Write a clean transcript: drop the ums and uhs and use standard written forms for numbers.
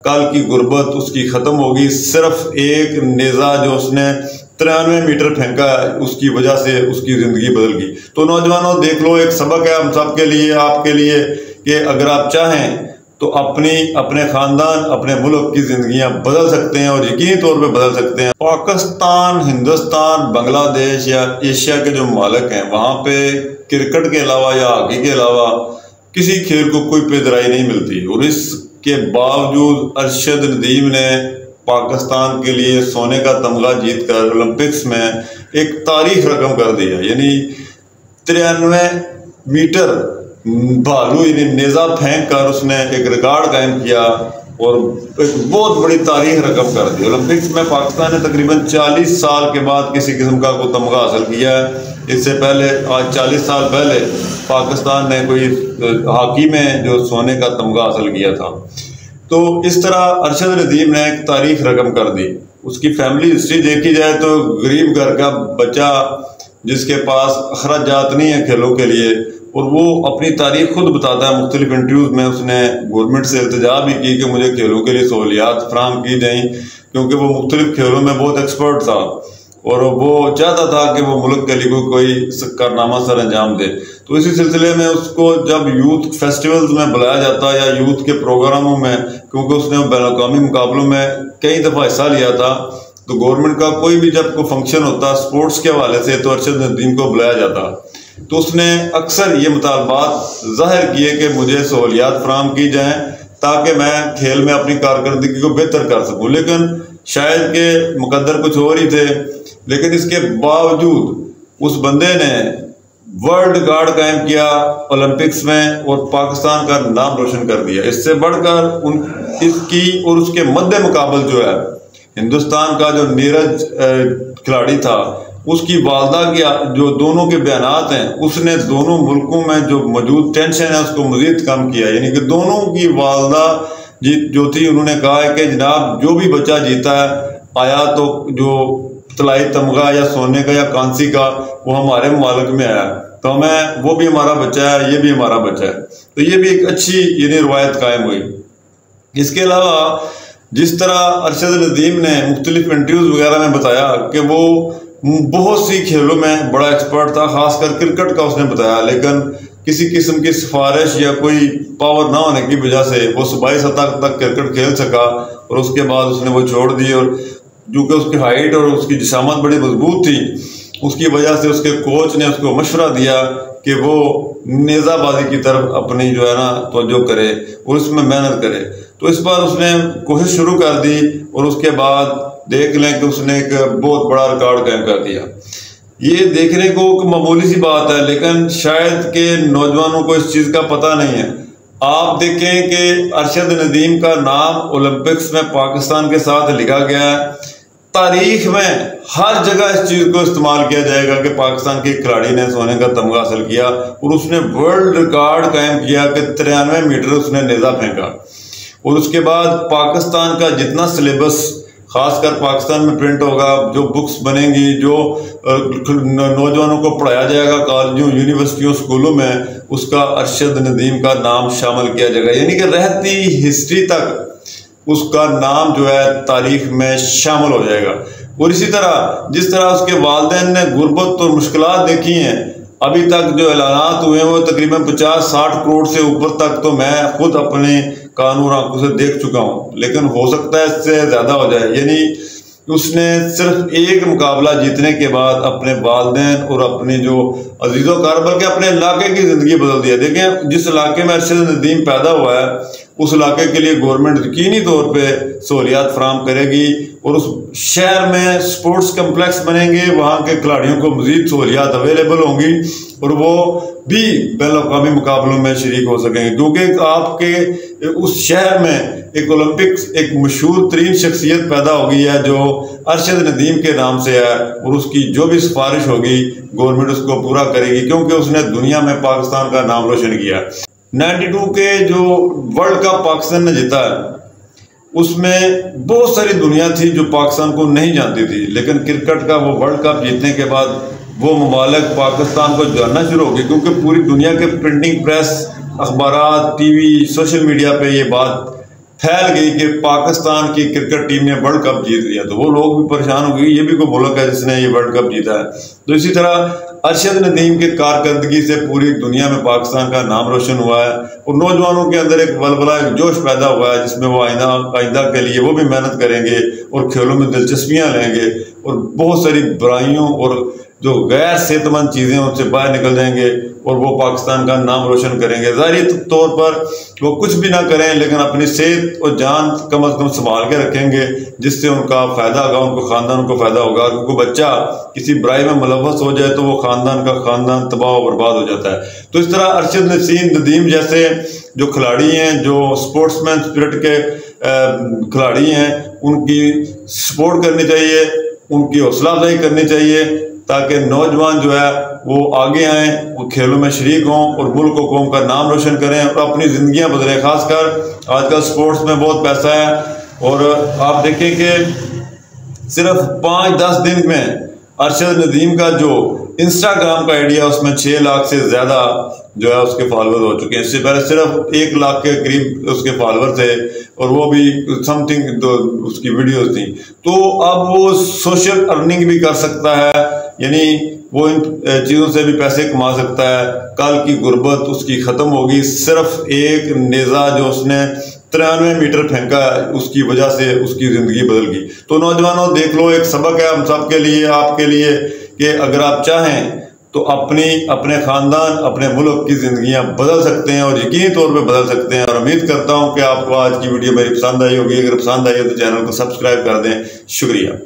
कल की गुर्बत उसकी ख़त्म होगी। सिर्फ एक नेज़ा जो उसने 93 मीटर फेंका उसकी वजह से उसकी ज़िंदगी बदल गई। तो नौजवानों देख लो, एक सबक है हम सब के लिए, आपके लिए, कि अगर आप चाहें तो अपने ख़ानदान, अपने मुल्क की ज़िंदगियां बदल सकते हैं और यकीनी तौर पे बदल सकते हैं। पाकिस्तान, हिंदुस्तान, बांग्लादेश या एशिया के जो मालिक हैं वहाँ पे क्रिकेट के अलावा या हॉकी के अलावा किसी खेल को कोई पेदराई नहीं मिलती। और इसके बावजूद अरशद नदीम ने पाकिस्तान के लिए सोने का तमगा जीतकर ओलंपिक्स में एक तारीख रकम कर दिया। यानी 93 मीटर भालू यानी नेज़ा फेंक कर उसने एक रिकॉर्ड कायम किया और एक बहुत बड़ी तारीख रकम कर दी। ओलंपिक्स में पाकिस्तान ने तकरीबन 40 साल के बाद किसी किस्म का कोई तमगा हासिल किया है। इससे पहले आज 40 साल पहले पाकिस्तान ने कोई हॉकी में जो सोने का तमगा हासिल किया था। तो इस तरह अरशद नदीम ने एक तारीख रकम कर दी। उसकी फैमिली हिस्ट्री देखी जाए तो गरीब घर का बच्चा जिसके पास अखराजात नहीं है खेलों के लिए, और वो अपनी तारीख खुद बताता है। मुख्तलिफ इंटरव्यूज़ में उसने गवर्नमेंट से इल्तिजा भी की कि मुझे खेलों के लिए सहूलियात फराहम की जाएँ, क्योंकि वो मुख्तलिफ खेलों में बहुत एक्सपर्ट था और वो चाहता था कि वो मुल्क के लिए कोई कारनामा सर अंजाम दे। तो इसी सिलसिले में उसको जब यूथ फेस्टिवल्स में बुलाया जाता या यूथ के प्रोग्रामों में, क्योंकि उसने बैनुल-अक़वामी मुकाबलों में कई दफ़ा हिस्सा लिया था, तो गवर्नमेंट का कोई भी जब कोई फंक्शन होता स्पोर्ट्स के हवाले से तो अरशद नदीम को बुलाया जाता। तो उसने अक्सर ये मुतालबात ज़ाहिर किए कि मुझे सहूलियात फराहम की जाएँ ताकि मैं खेल में अपनी कारकर्दगी को बेहतर कर सकूँ। लेकिन शायद के मुकद्दर कुछ और ही थे, लेकिन इसके बावजूद उस बंदे ने वर्ल्ड रिकॉर्ड कायम किया ओलंपिक्स में और पाकिस्तान का नाम रोशन कर दिया। इससे बढ़कर इसकी और उसके मद्दे मुकाबल जो है हिंदुस्तान का जो नीरज खिलाड़ी था, उसकी वालदा की जो दोनों के बयानात हैं, उसने दोनों मुल्कों में जो मौजूद टेंशन है उसको मजीद कम किया। यानी कि दोनों की वालदा जो थी, उन्होंने कहा है कि जनाब जो भी बच्चा जीता है आया तो जो तलाई तमगा या सोने का या कांसी का वो हमारे मुल्क में आया, तो हमें वो भी हमारा बच्चा है, ये भी हमारा बच्चा है। तो ये भी एक अच्छी यानी रवायत कायम हुई। इसके अलावा जिस तरह अरशद नदीम ने मुख्तलिफ इंटरव्यूज़ वगैरह में बताया कि वो बहुत सी खेलों में बड़ा एक्सपर्ट था, खासकर क्रिकेट का उसने बताया, लेकिन किसी किस्म की सिफारिश या कोई पावर ना होने की वजह से वो सूबाई सतह तक क्रिकेट खेल सका और उसके बाद उसने वो छोड़ दी। और क्योंकि उसकी हाइट और उसकी जिसामत बड़ी मजबूत थी, उसकी वजह से उसके कोच ने उसको मशवरा दिया कि वो नेज़ाबाजी की तरफ अपनी जो है ना तवज्जो करे और उसमें मेहनत करे। तो इस बार उसने कोशिश शुरू कर दी और उसके बाद देख लें कि उसने एक बहुत बड़ा रिकॉर्ड कायम कर दिया। ये देखने को मामूली सी बात है, लेकिन शायद के नौजवानों को इस चीज़ का पता नहीं है। आप देखें कि अरशद नदीम का नाम ओलंपिक्स में पाकिस्तान के साथ लिखा गया है। तारीख में हर जगह इस चीज़ को इस्तेमाल किया जाएगा कि पाकिस्तान के खिलाड़ी ने सोने का तमगा हासिल किया और उसने वर्ल्ड रिकॉर्ड कायम किया कि 93 मीटर उसने नेज़ा फेंका। और उसके बाद पाकिस्तान का जितना सिलेबस खासकर पाकिस्तान में प्रिंट होगा, जो बुक्स बनेंगी, जो नौजवानों को पढ़ाया जाएगा कॉलेजों, यूनिवर्सिटियों, स्कूलों में, उसका अरशद नदीम का नाम शामिल किया जाएगा। यानी कि रहती हिस्ट्री तक उसका नाम जो है तारीख में शामिल हो जाएगा। और इसी तरह जिस तरह उसके वालिदैन ने गुर्बत और मुश्किलात देखी हैं, अभी तक जो ऐलानात हुए हैं वो तकरीबन 50-60 करोड़ से ऊपर तक तो मैं खुद अपने कानून आंखों से देख चुका हूँ, लेकिन हो सकता है इससे ज़्यादा हो जाए। यानी उसने सिर्फ एक मुकाबला जीतने के बाद अपने वालिदैन और अपने जो अजीज़ों कार बल्कि अपने इलाके की ज़िंदगी बदल दिया। देखें, जिस इलाके में अरशद नदीम पैदा हुआ है उस इलाके के लिए गवर्नमेंट यकीनी तौर पे सहूलियात फराहम करेगी और उस शहर में स्पोर्ट्स कम्प्लेक्स बनेंगे, वहाँ के खिलाड़ियों को मज़ीद सहूलियात अवेलेबल होंगी और वो भी बैनुल-अक़वामी मुकाबलों में शरीक हो सकेंगे। क्योंकि आपके उस शहर में एक ओलंपिक्स एक मशहूर तरीन शख्सियत पैदा हो गई है जो अरशद नदीम के नाम से है और उसकी जो भी सिफारिश होगी गवर्नमेंट उसको पूरा करेगी, क्योंकि उसने दुनिया में पाकिस्तान का नाम रोशन किया। 92 के जो वर्ल्ड कप पाकिस्तान ने जीता है उसमें बहुत सारी दुनिया थी जो पाकिस्तान को नहीं जानती थी, लेकिन क्रिकेट का वो वर्ल्ड कप जीतने के बाद वो ममालिक पाकिस्तान को जानना शुरू हो गए, क्योंकि पूरी दुनिया के प्रिंटिंग प्रेस, अखबारात, टीवी, सोशल मीडिया पे ये बात फैल गई कि पाकिस्तान की क्रिकेट टीम ने वर्ल्ड कप जीत लिया, तो वो लोग भी परेशान हो गए, ये भी कोई मुल्क है जिसने ये वर्ल्ड कप जीता है। तो इसी तरह अरशद नदीम की कारकर्दगी से पूरी दुनिया में पाकिस्तान का नाम रोशन हुआ है और नौजवानों के अंदर एक बलबला, एक जोश पैदा हुआ है जिसमें वो आइंदा के लिए वो भी मेहनत करेंगे और खेलों में दिलचस्पियां लेंगे और बहुत सारी बुराइयों और जो गैर सेहतमंद चीज़ें उनसे बाहर निकल जाएंगे और वो पाकिस्तान का नाम रोशन करेंगे। ज़ाहिरी तौर पर वो कुछ भी ना करें लेकिन अपनी सेहत और जान कम अज़ कम संभाल के रखेंगे, जिससे उनका फ़ायदा होगा, उनको ख़ानदान को फ़ायदा होगा। क्योंकि बच्चा किसी बुराई में मुलव्वस हो जाए तो वो ख़ानदान का ख़ानदान तबाह और बर्बाद हो जाता है। तो इस तरह अरशद नदीम जैसे जो खिलाड़ी हैं, जो स्पोर्ट्समैन स्पिरिट के खिलाड़ी हैं, उनकी सपोर्ट करनी चाहिए, उनकी हौसला अफजाई करनी चाहिए ताकि नौजवान जो है वो आगे आएँ, वो खेलों में शरीक हों और मुल्क और कौम का नाम रोशन करें और अपनी ज़िंदगियां बदलें। खासकर आजकल स्पोर्ट्स में बहुत पैसा है और आप देखें कि सिर्फ 5-10 दिन में अरशद नदीम का जो इंस्टाग्राम का आइडिया, उसमें 6 लाख से ज़्यादा जो है उसके फॉलोअर हो चुके हैं। इससे पहले सिर्फ 1 लाख के करीब उसके फॉलोअर थे और वो भी समथिंग उसकी वीडियोस थी। तो अब वो सोशल अर्निंग भी कर सकता है, यानी वो इन चीज़ों से भी पैसे कमा सकता है। कल की गुर्बत उसकी ख़त्म होगी। सिर्फ एक नेज़ा जो उसने 93 मीटर फेंका, उसकी वजह से उसकी ज़िंदगी बदल गई। तो नौजवानों देख लो, एक सबक है हम सब के लिए, आपके लिए, कि अगर आप चाहें तो अपने ख़ानदान, अपने मुल्क की ज़िंदगियां बदल सकते हैं और यकीनी तौर पे बदल सकते हैं। और उम्मीद करता हूं कि आपको आज की वीडियो मेरी पसंद आई होगी। अगर पसंद आई हो तो चैनल को सब्सक्राइब कर दें। शुक्रिया।